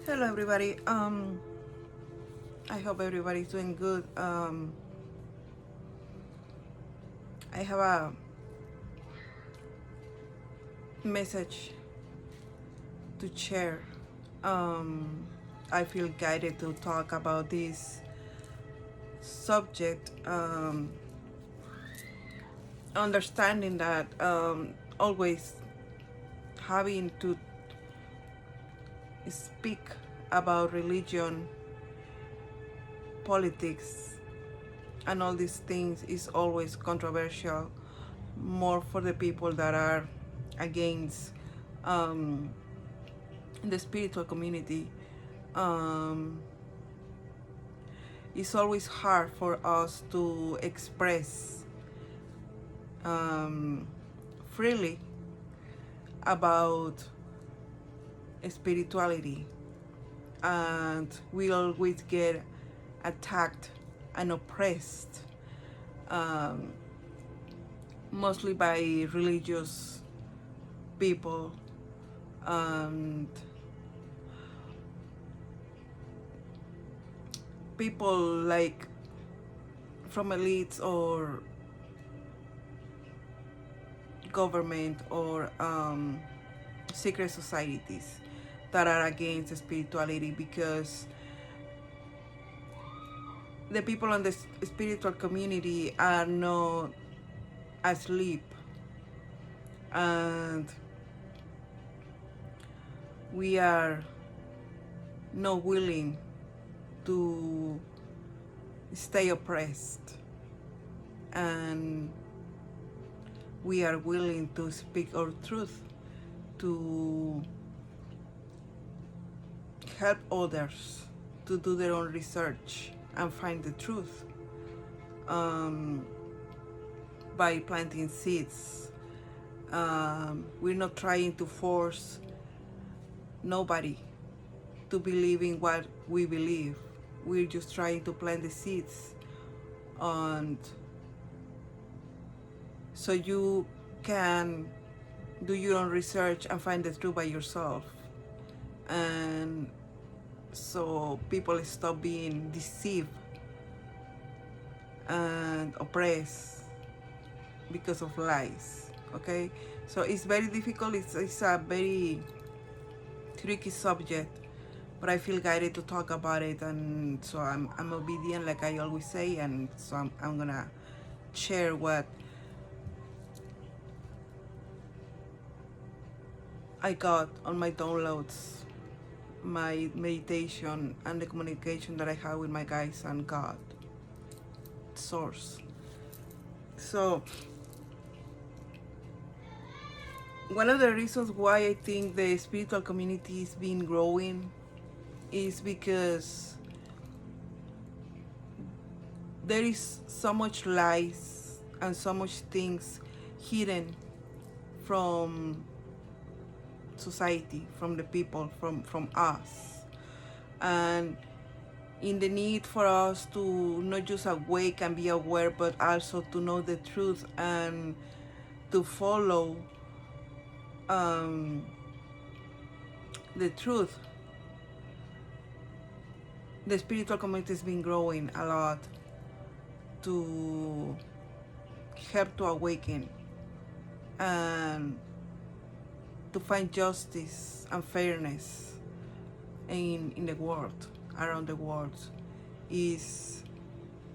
Hello everybody. I hope everybody's doing good. I have a message to share. I feel guided to talk about this subject, understanding that always having to speak about religion, politics, and all these things is always controversial, more for the people that are against um, the spiritual community. um, it's always hard for us to express um, freely about spirituality, and we always get attacked and oppressed, um, mostly by religious people and people like from elites or government or secret societies that are against spirituality, because the people in the spiritual community are not asleep, and we are not willing to stay oppressed, and we are willing to speak our truth, to help others to do their own research and find the truth, um, by planting seeds. We're not trying to force nobody to believe in what we believe. We're just trying to plant the seeds, and so you can do your own research and find the truth by yourself, and so people stop being deceived and oppressed because of lies. Okay, so it's very difficult. It's a very tricky subject, but I feel guided to talk about it, and so I'm obedient, like I always say, and so I'm gonna share what I got on my downloads, my meditation, and the communication that I have with my guides and God, source. So one of the reasons why I think the spiritual community is been growing is because there is so much lies and so much things hidden from society, from the people, from us, and in the need for us to not just awake and be aware, but also to know the truth and to follow um, the truth. The spiritual community has been growing a lot to help to awaken and to find justice and fairness in the world, around the world, is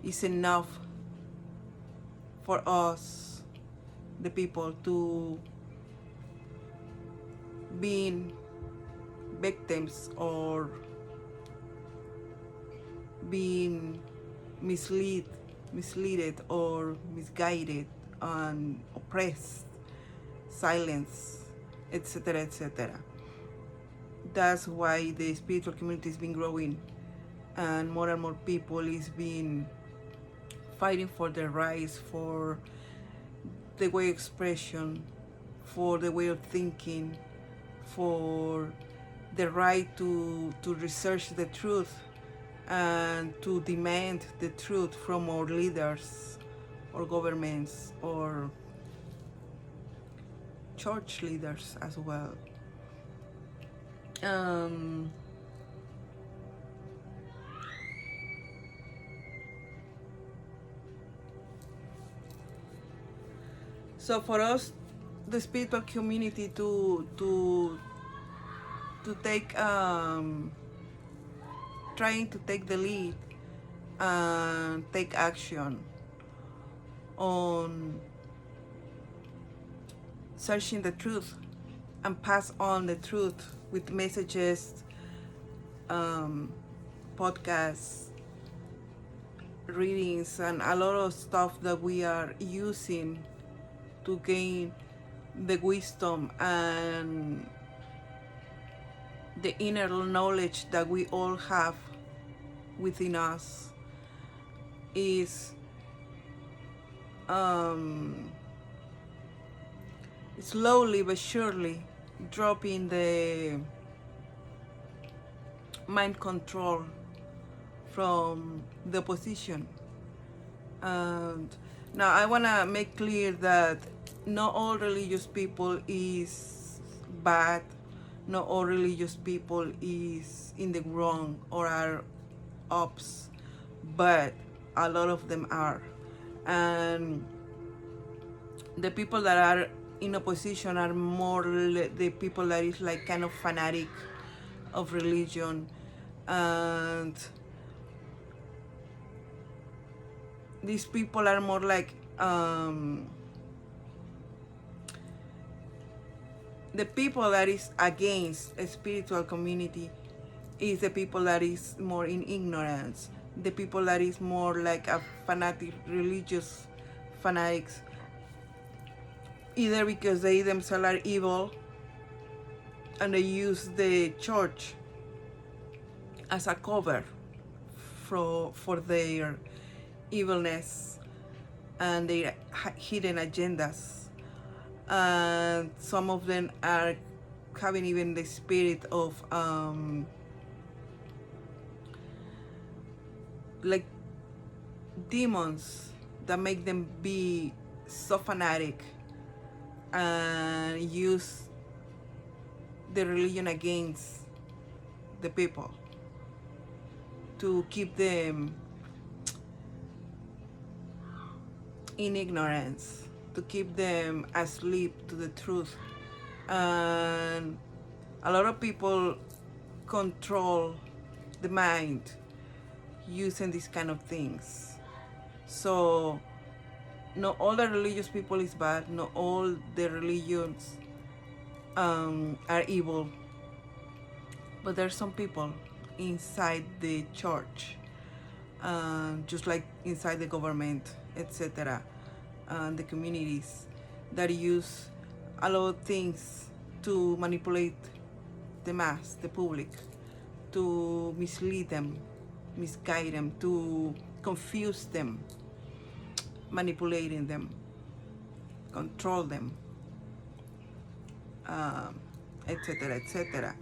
is enough for us, the people, to being victims or being misled or misguided and oppressed, silenced, etc., etc. That's why the spiritual community has been growing, and more people is being fighting for their rights, for the way of expression, for the way of thinking, for the right to research the truth and to demand the truth from our leaders or governments or church leaders as well. Um, So for us, the spiritual community, to take trying to take the lead and take action on searching the truth and pass on the truth with messages, podcasts, readings, and a lot of stuff that we are using to gain the wisdom and the inner knowledge that we all have within us is slowly but surely dropping the mind control from the opposition. And now I want to make clear that not all religious people is bad, not all religious people is in the wrong or are ups, but a lot of them are. And the people that are in opposition are more the people that is like kind of fanatic of religion, and these people are more like the people that is against a spiritual community is the people that is more in ignorance, the people that is more like a fanatic religious fanatics, either because they themselves are evil and they use the church as a cover for their evilness and their hidden agendas. And some of them are having even the spirit of like demons that make them be so fanatic and use the religion against the people to keep them in ignorance, to keep them asleep to the truth. And a lot of people control the mind using these kind of things. So not all the religious people is bad, not all the religions are evil, but there's some people inside the church, just like inside the government, etc., and the communities that use a lot of things to manipulate the mass, the public, to mislead them, misguide them, to confuse them, manipulating them, control them, etc., etc.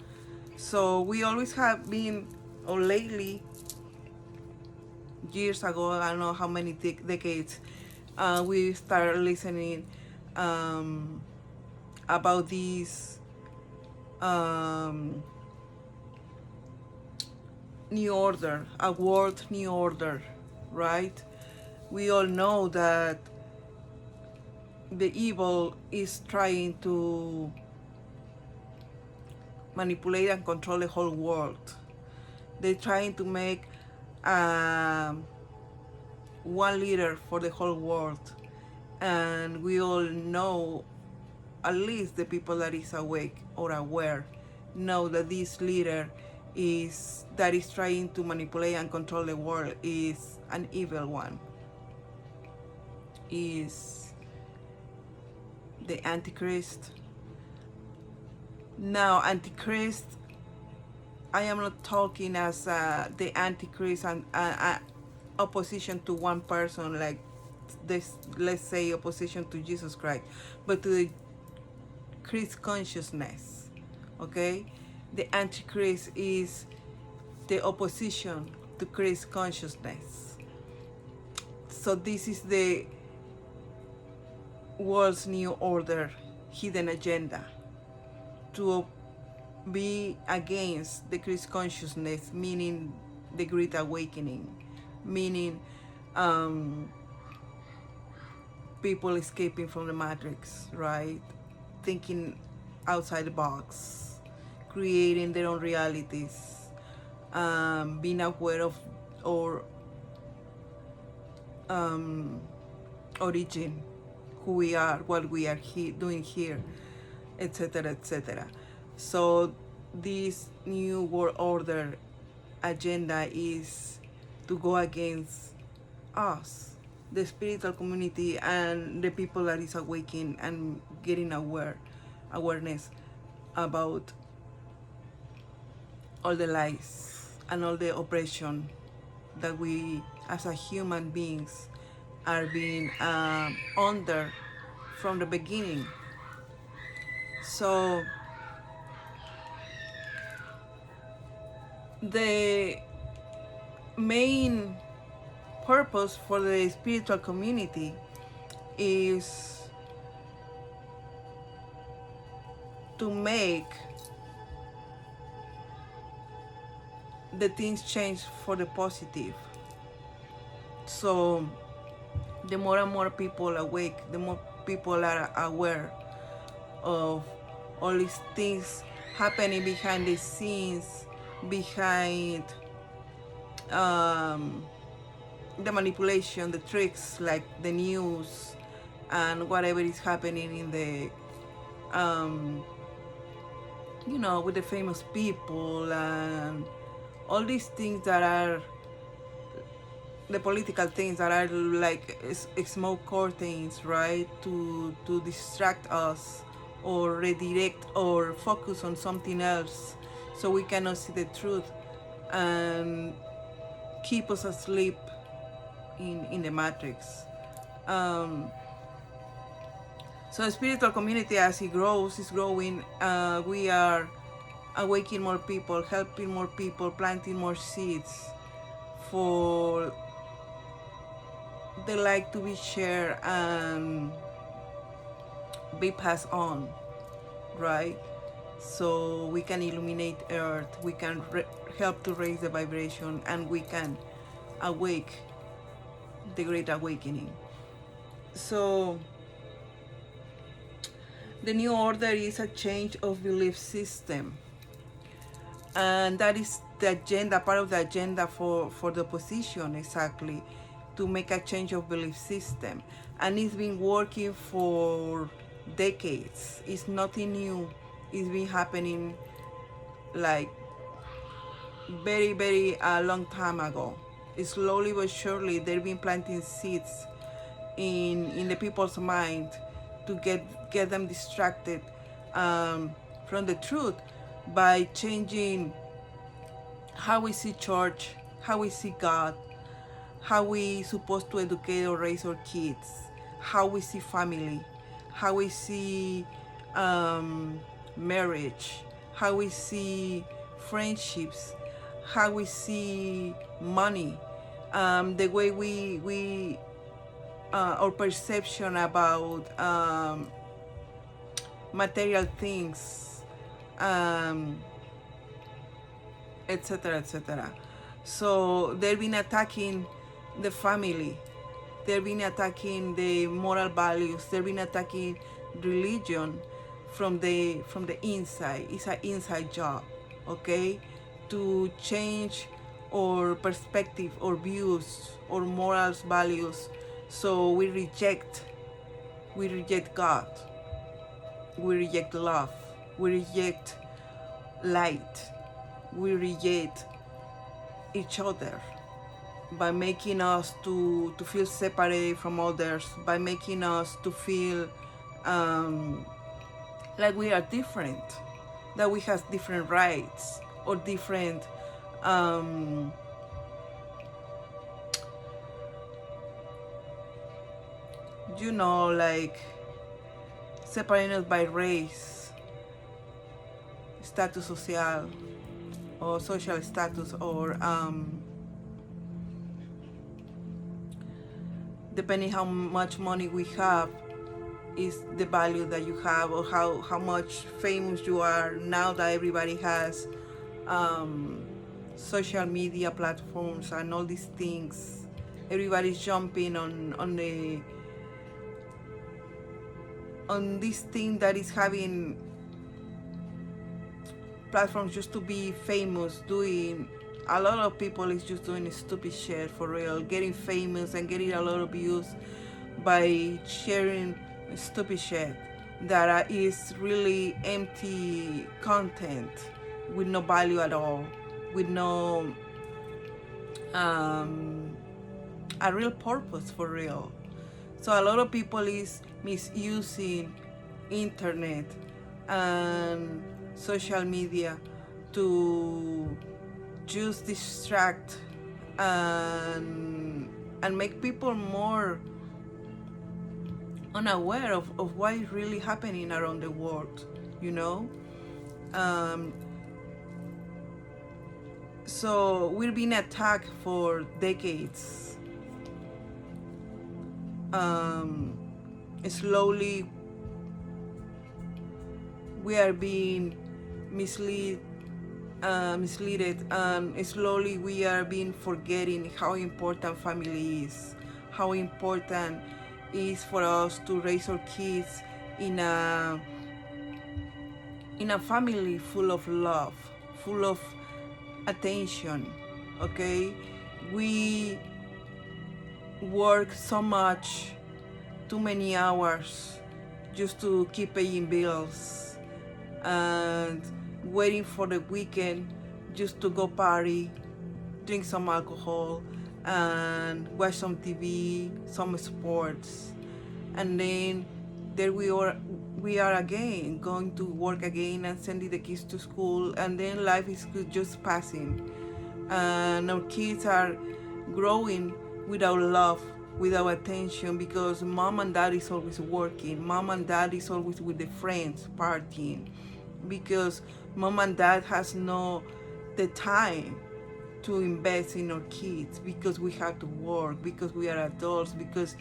So we always have been, or lately, years ago, I don't know how many decades, we started listening about these new order, a world new order, right? We all know that the evil is trying to manipulate and control the whole world. They're trying to make one leader for the whole world, and we all know, at least the people that is awake or aware, know that this leader that is trying to manipulate and control the world is an evil one, is the Antichrist. Now, Antichrist, I am not talking as the Antichrist and opposition to one person, like this, let's say opposition to Jesus Christ, but to the Christ consciousness. Okay, the Antichrist is the opposition to Christ consciousness. So this is the world's new order, hidden agenda, to be against the Christ consciousness, meaning the Great Awakening, meaning people escaping from the matrix, right? Thinking outside the box, creating their own realities, being aware of or origin, who we are, what we are doing here, etc., etc. So this new world order agenda is to go against us, the spiritual community, and the people that is awakening and getting awareness about all the lies and all the oppression that we as a human beings are being under from the beginning. So the main purpose for the spiritual community is to make the things change for the positive. So the more and more people awake, the more people are aware of all these things happening behind the scenes, behind the manipulation, the tricks, like the news and whatever is happening in the with the famous people and all these things that are the political things that are like smoke curtains, right? To distract us or redirect or focus on something else so we cannot see the truth and keep us asleep in the matrix. So the spiritual community, as it grows, is growing. We are awakening more people, helping more people, planting more seeds for the light to be shared and be passed on, right? So we can illuminate Earth, we can help to raise the vibration, and we can awake the Great Awakening. So the new order is a change of belief system, and that is the agenda, part of the agenda for the opposition, exactly, to make a change of belief system. And it's been working for decades. It's nothing new. It's been happening like very, very long time ago. Slowly but surely, they've been planting seeds in the people's mind to get them distracted from the truth by changing how we see church, how we see God, how we supposed to educate or raise our kids, how we see family, how we see marriage, how we see friendships, how we see money, the way we our perception about material things, etc., etc. So they've been attacking the family, they've been attacking the moral values, they've been attacking religion from the inside. It's an inside job, okay, to change our perspective or views or morals, values. So we reject God, we reject love, we reject light, we reject each other by making us to feel separated from others, by making us to feel like we are different, that we have different rights or different like separating us by race, status social, or social status, or depending how much money we have is the value that you have, or how much famous you are. Now that everybody has social media platforms and all these things, everybody's jumping on the on this thing that is having platforms just to be famous, doing a lot of people is just doing stupid shit for real, getting famous and getting a lot of views by sharing stupid shit that is really empty content with no value at all, with no a real purpose for real. So a lot of people is misusing internet and social media to just distract and make people more unaware of what is really happening around the world, you know. So we're being attacked for decades. Slowly we are being misleaded, and slowly we are being forgetting how important family is, how important is for us to raise our kids in a family full of love, full of attention. Okay, we work so much, too many hours, just to keep paying bills and waiting for the weekend just to go party, drink some alcohol, and watch some TV, some sports, and then there we are again, going to work again and sending the kids to school, and then life is just passing, and our kids are growing without love, without attention, because mom and dad is always working, mom and dad is always with the friends partying, because mom and dad has no the time to invest in our kids, because we have to work, because we are adults, because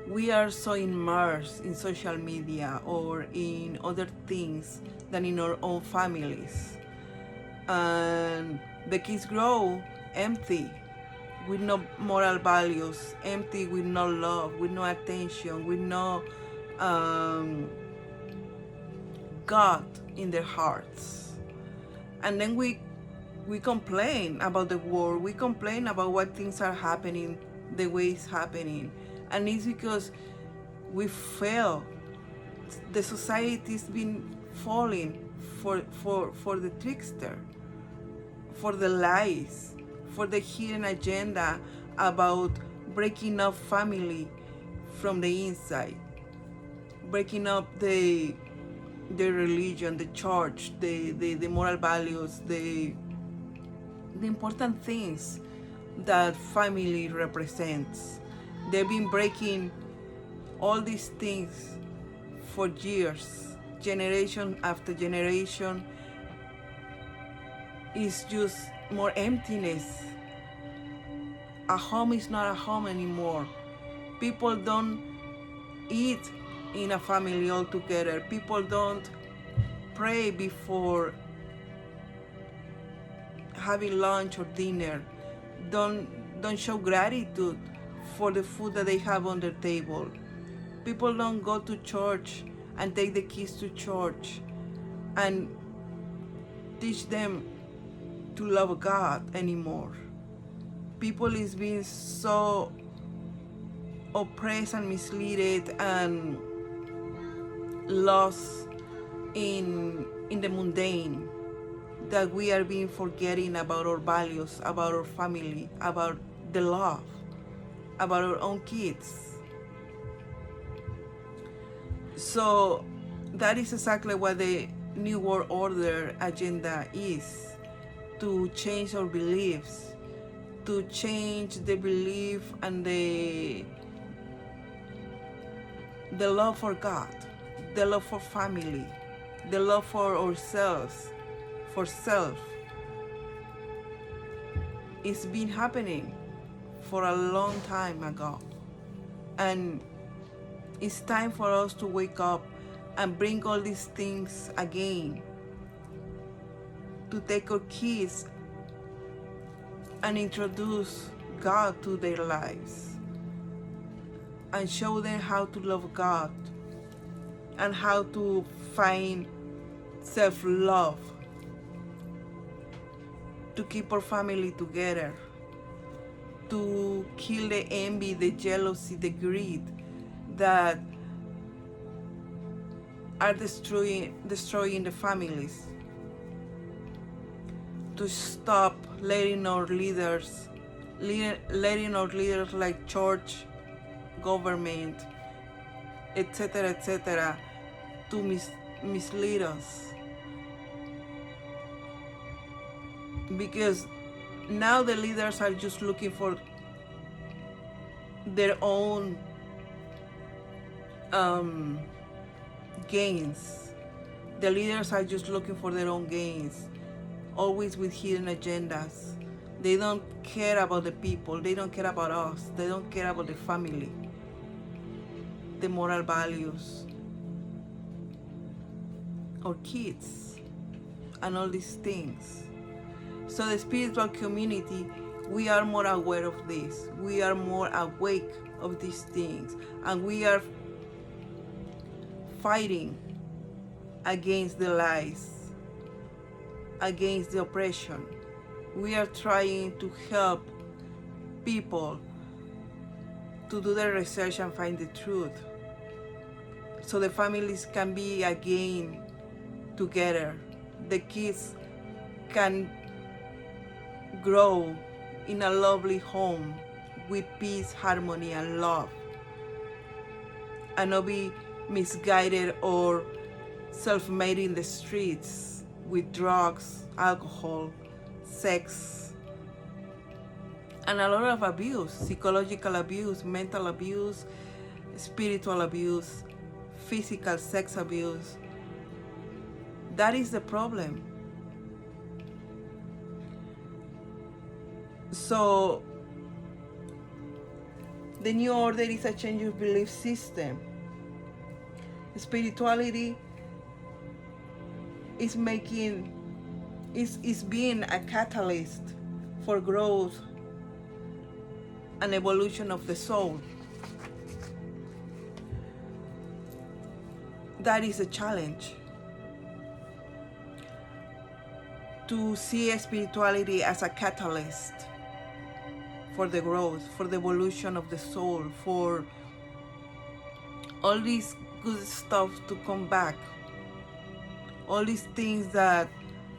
we are so immersed in social media or in other things than in our own families. And the kids grow empty, with no moral values, empty with no love, with no attention, with no God in their hearts. And then we complain about the world, we complain about what things are happening the way it's happening. And it's because we fail. The society's been falling for the trickster, for the lies, for the hidden agenda about breaking up family from the inside, breaking up the religion, the church, the moral values, the important things that family represents. They've been breaking all these things for years, generation after generation. It's just more emptiness. A home is not a home anymore. People don't eat in a family all together. People don't pray before having lunch or dinner. Don't show gratitude for the food that they have on their table. People don't go to church and take the kids to church and teach them to love God anymore. People is being so oppressed and misled and lost in the mundane, that we are being forgetting about our values, about our family, about the love, about our own kids. So that is exactly what the New World Order agenda is, to change our beliefs, to change the belief and the love for God, the love for family, the love for ourselves, for self. It's been happening for a long time ago. And it's time for us to wake up and bring all these things again, to take our kids and introduce God to their lives. and show them how to love God and how to find self-love, to keep our family together, to kill the envy, the jealousy, the greed that are destroying the families, to stop letting our leaders like church, government, etc., to mislead us. Because now the leaders are just looking for their own gains. The leaders are just looking for their own gains, always with hidden agendas. They don't care about the people. They don't care about us. They don't care about the family, the moral values, our kids, and all these things. So the spiritual community, we are more aware of this. We are more awake of these things. And we are fighting against the lies, against the oppression. We are trying to help people to do the research and find the truth, so the families can be again together. The kids can grow in a lovely home with peace, harmony, and love, and not be misguided or self-made in the streets with drugs, alcohol, sex, and a lot of abuse, psychological abuse, mental abuse, spiritual abuse, physical sex abuse. That is the problem. So the new order is a change of belief system. Spirituality is being a catalyst for growth and evolution of the soul. That is a challenge. To see spirituality as a catalyst for the growth, for the evolution of the soul, for all this good stuff to come back, all these things that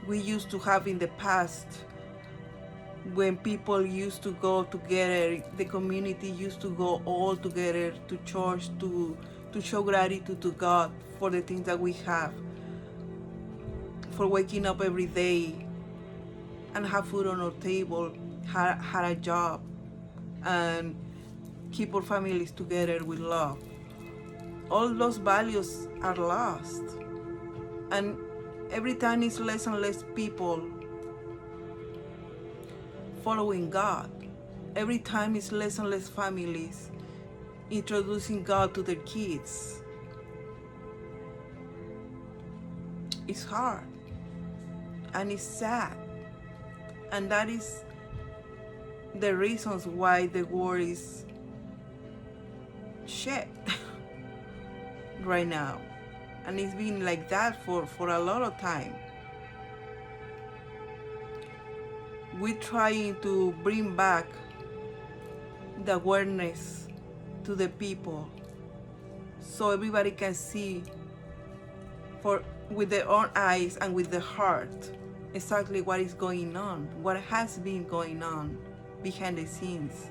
we used to have in the past, when people used to go together, the community used to go all together to church to show gratitude to God for the things that we have, for waking up every day and have food on our table, had a job, and keep our families together with love. All those values are lost, and every time it's less and less people following God. Every time it's less and less families introducing God to their kids. It's hard and it's sad, and that is the reasons why the world is shit right now, and it's been like that for a lot of time. We're trying to bring back the awareness to the people, so everybody can see with their own eyes and with their heart exactly what is going on, what has been going on behind the scenes,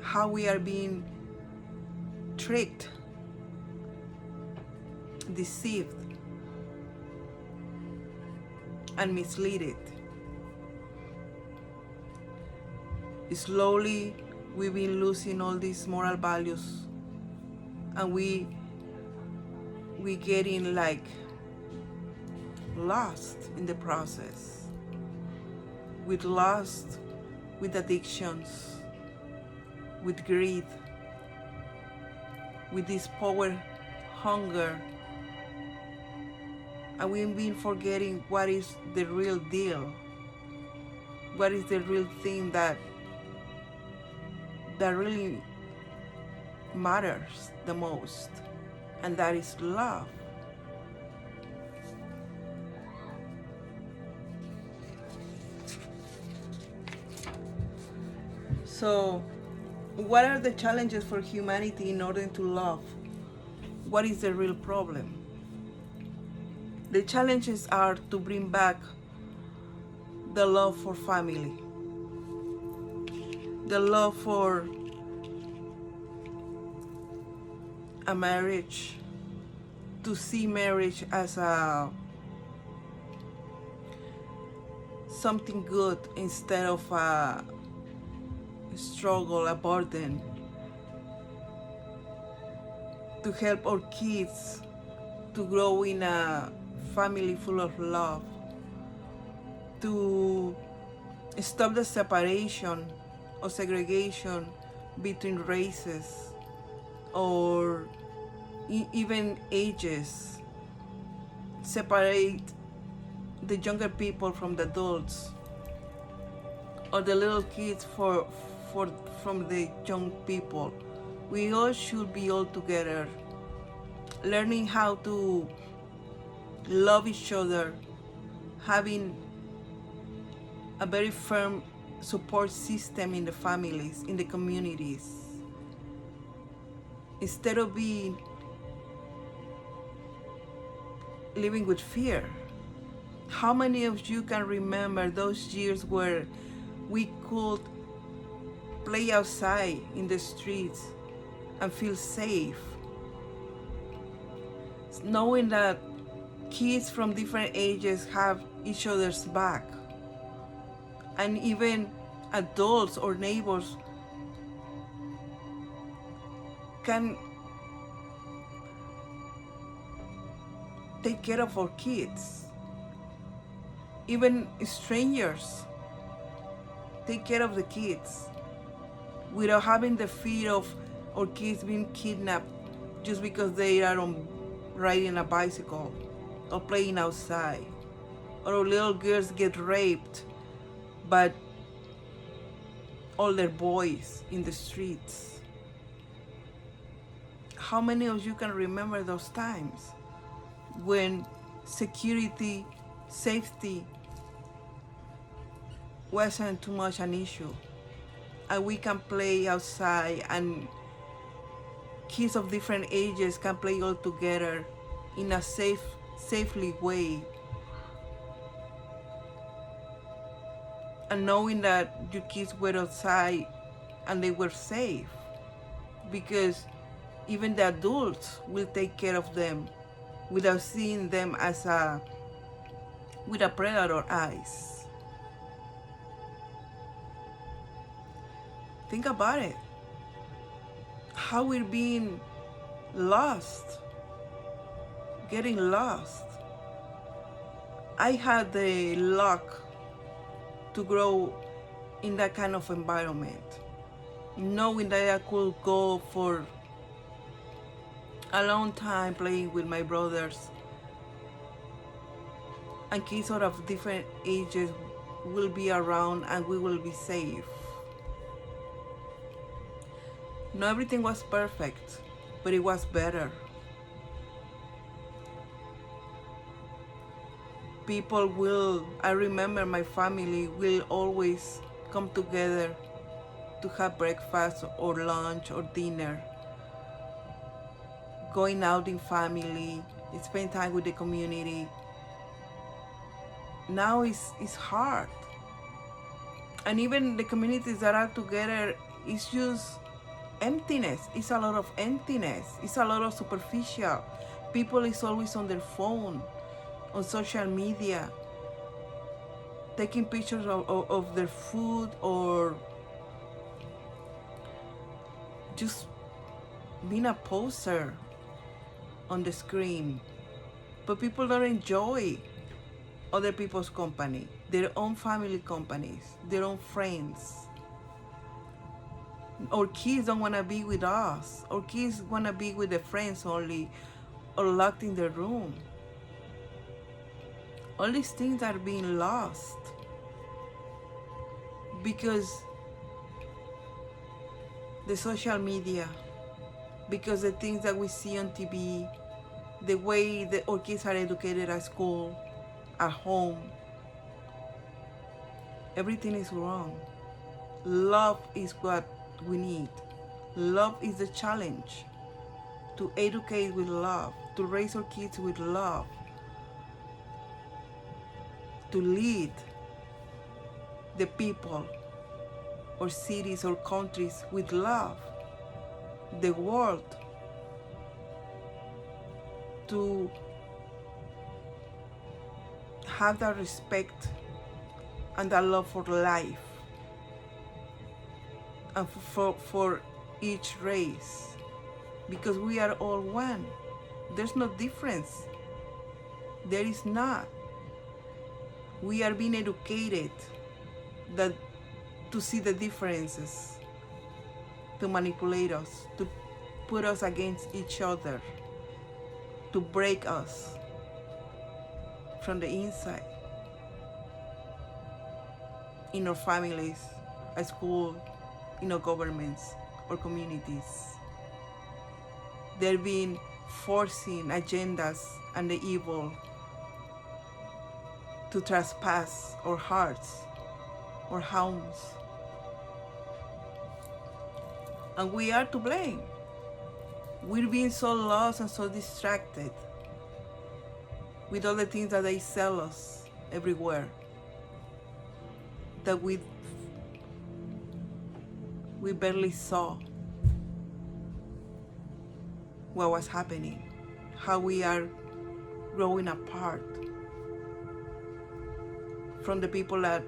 how we are being tricked, deceived, and misled. Slowly we've been losing all these moral values, and we getting like lost in the process. We're lost with addictions, with greed, with this power hunger, and we've been forgetting what is the real deal, what is the real thing that really matters the most, and that is love. So, what are the challenges for humanity in order to love? What is the real problem? The challenges are to bring back the love for family, the love for a marriage, to see marriage as something good instead of a struggle, a burden, to help our kids to grow in a family full of love, to stop the separation or segregation between races or even ages, separate the younger people from the adults or the little kids from the young people. We all should be all together, learning how to love each other, having a very firm support system in the families, in the communities, instead of being living with fear. How many of you can remember those years where we could play outside in the streets and feel safe, knowing that kids from different ages have each other's back, and even adults or neighbors can take care of our kids? Even strangers take care of the kids without having the fear of our kids being kidnapped just because they are riding a bicycle or playing outside, or our little girls get raped by older boys in the streets. How many of you can remember those times when security, safety wasn't too much an issue, and we can play outside and kids of different ages can play all together in a safely way, and knowing that your kids were outside and they were safe, because even the adults will take care of them without seeing them as with a predator eyes. Think about it. How we're being lost, getting lost. I had the luck to grow in that kind of environment, knowing that I could go for a long time playing with my brothers, and kids out of different ages will be around and we will be safe. Not everything was perfect, but it was better. I remember my family will always come together to have breakfast or lunch or dinner, going out in family, spend time with the community. Now it's hard. And even the communities that are together, it's just emptiness. It's a lot of emptiness. It's a lot of superficial. People is always on their phone, on social media, taking pictures of their food, or just being a poser on the screen. But people don't enjoy other people's company, their own family companies, their own friends. Our kids don't want to be with us. Our kids want to be with their friends only, or locked in their room. All these things are being lost because the social media, because the things that we see on TV, the way that our kids are educated at school, at home, everything is wrong. Love is what we need. Love is the challenge. To educate with love, to raise our kids with love, to lead the people or cities or countries with love, the world, to have that respect and that love for life and for each race, because we are all one. There's no difference. There is not. We are being educated that to see the differences, to manipulate us, to put us against each other, to break us from the inside, in our families, at school, in our governments or communities. They're being forcing agendas and the evil to trespass our hearts, our homes. And we are to blame. We're being so lost and so distracted with all the things that they sell us everywhere that we barely saw what was happening, how we are growing apart from the people that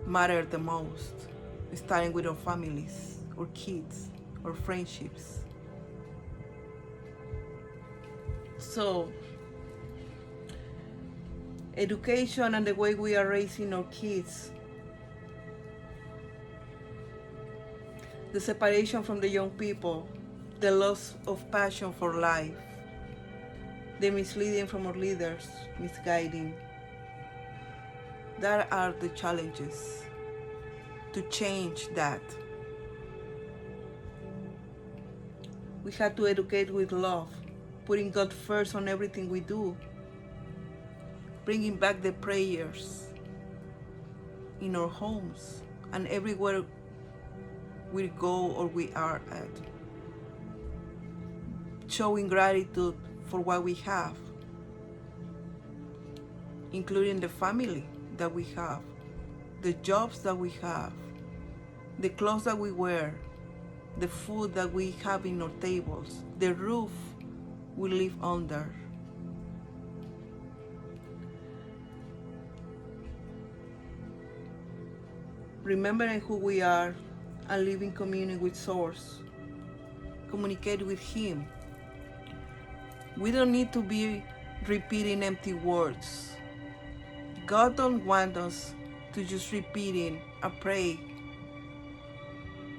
matter the most, starting with our families, our kids, our friendships. So, education and the way we are raising our kids, the separation from the young people, the loss of passion for life, the misleading from our leaders, misguiding. That are the challenges to change that. We have to educate with love, putting God first on everything we do, bringing back the prayers in our homes and everywhere we go or we are at, showing gratitude for what we have, including the family that we have, the jobs that we have, the clothes that we wear, the food that we have in our tables, the roof we live under. Remembering who we are and live in communion with Source. Communicate with Him. We don't need to be repeating empty words. God don't want us to just repeating a prayer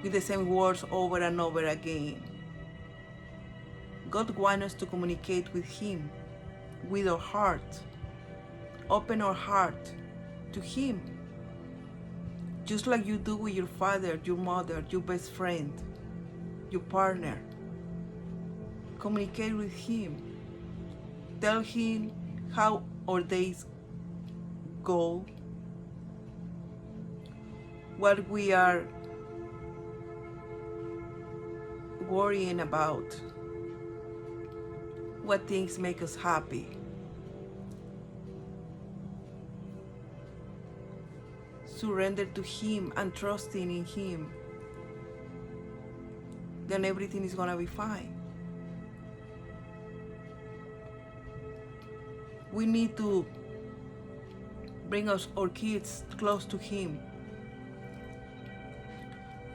with the same words over and over again. God wants us to communicate with Him, with our heart. Open our heart to Him, just like you do with your father, your mother, your best friend, your partner. Communicate with Him. Tell Him how our days go, what we are worrying about, what things make us happy. Surrender to Him and trusting in Him. Then everything is gonna be fine. We need to bring our kids close to Him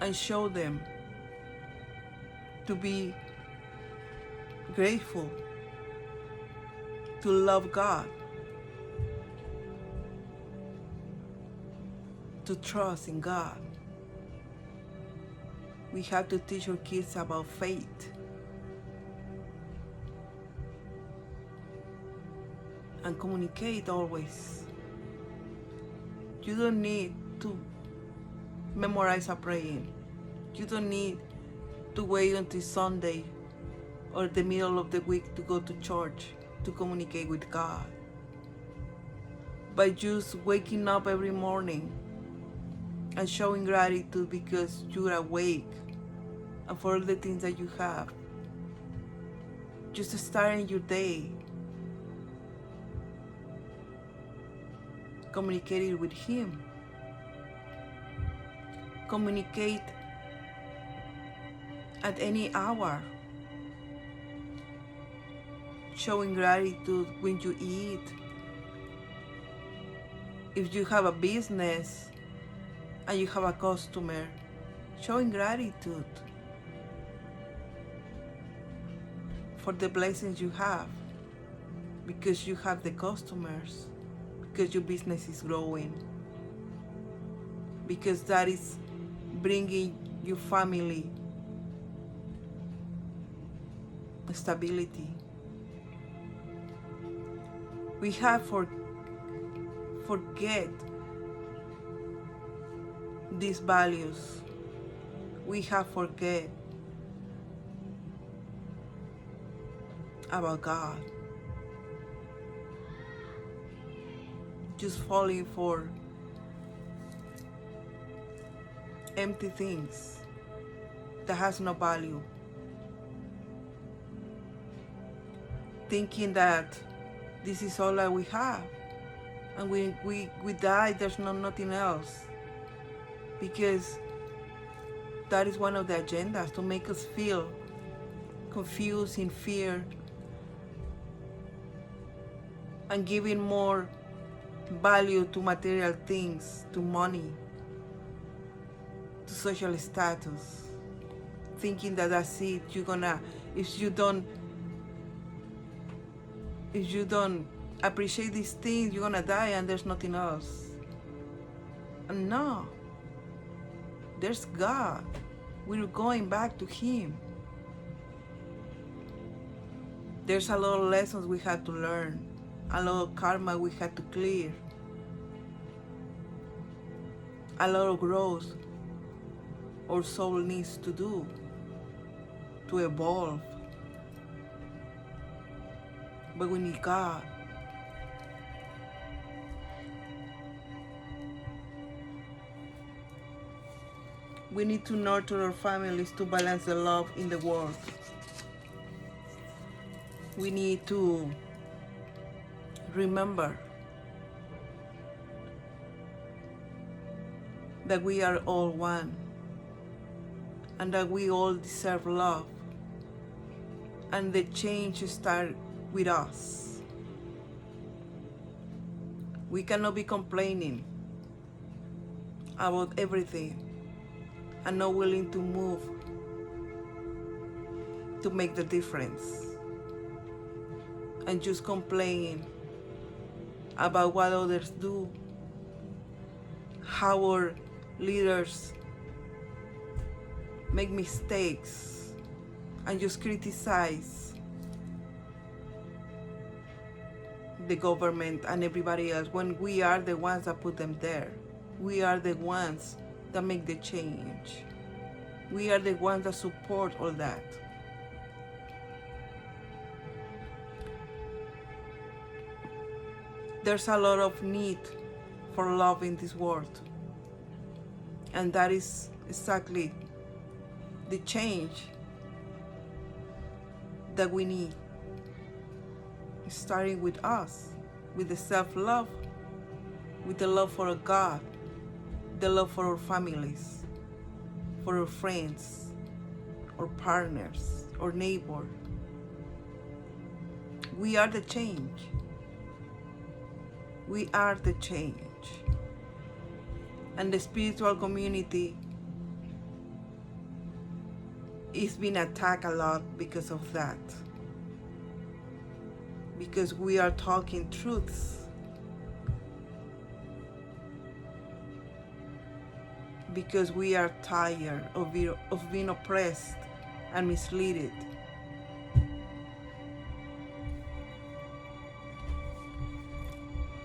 and show them to be grateful, to love God, to trust in God. We have to teach our kids about faith and communicate always. You don't need to memorize a praying. You don't need to wait until Sunday or the middle of the week to go to church to communicate with God. By just waking up every morning and showing gratitude because you're awake and for all the things that you have. Just starting your day communicating with Him. Communicate at any hour. Showing gratitude when you eat. If you have a business and you have a customer, showing gratitude for the blessings you have because you have the customers, because your business is growing, because that is bringing your family stability. We have forget these values. We have forget about God. Just falling for empty things that has no value. Thinking that this is all that we have. And when we die, there's nothing else. Because that is one of the agendas, to make us feel confused, in fear, and giving more value to material things, to money, to social status. Thinking that that's it, you're gonna, if you don't appreciate these things, you're gonna die and there's nothing else. And no, there's God. We're going back to Him. There's a lot of lessons we had to learn, a lot of karma we had to clear, a lot of growth our soul needs to do to evolve. But we need God. We need to nurture our families to balance the love in the world. We need to remember that we are all one and that we all deserve love, and the change starts with us. We cannot be complaining about everything and not willing to move to make the difference, and just complain about what others do, how our leaders make mistakes, and just criticize the government and everybody else, when we are the ones that put them there. We are the ones that make the change. We are the ones that support all that. There's a lot of need for love in this world, and that is exactly the change that we need, starting with us, with the self-love, with the love for God, the love for our families, for our friends, our partners, our neighbor. We are the change. We are the change. And the spiritual community is being attacked a lot because of that. Because we are talking truths. Because we are tired of being oppressed and misled.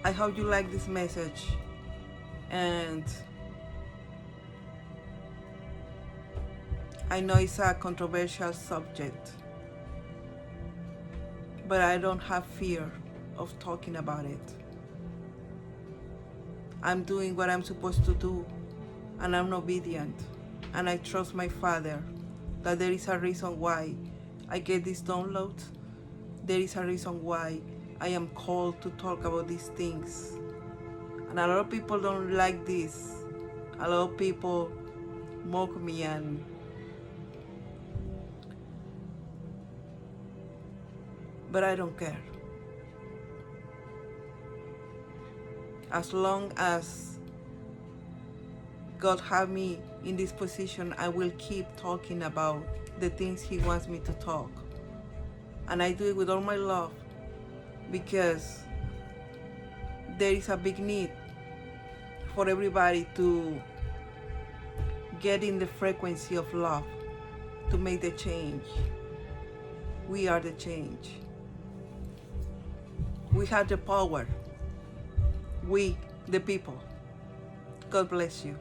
I hope you like this message, and I know it's a controversial subject, but I don't have fear of talking about it. I'm doing what I'm supposed to do, and I'm obedient, and I trust my Father that there is a reason why I get these downloads. There is a reason why I am called to talk about these things. And a lot of people don't like this. A lot of people mock me, but I don't care. As long as God have me in this position, I will keep talking about the things He wants me to talk. And I do it with all my love, because there is a big need for everybody to get in the frequency of love to make the change. We are the change. We have the power. We, the people. God bless you.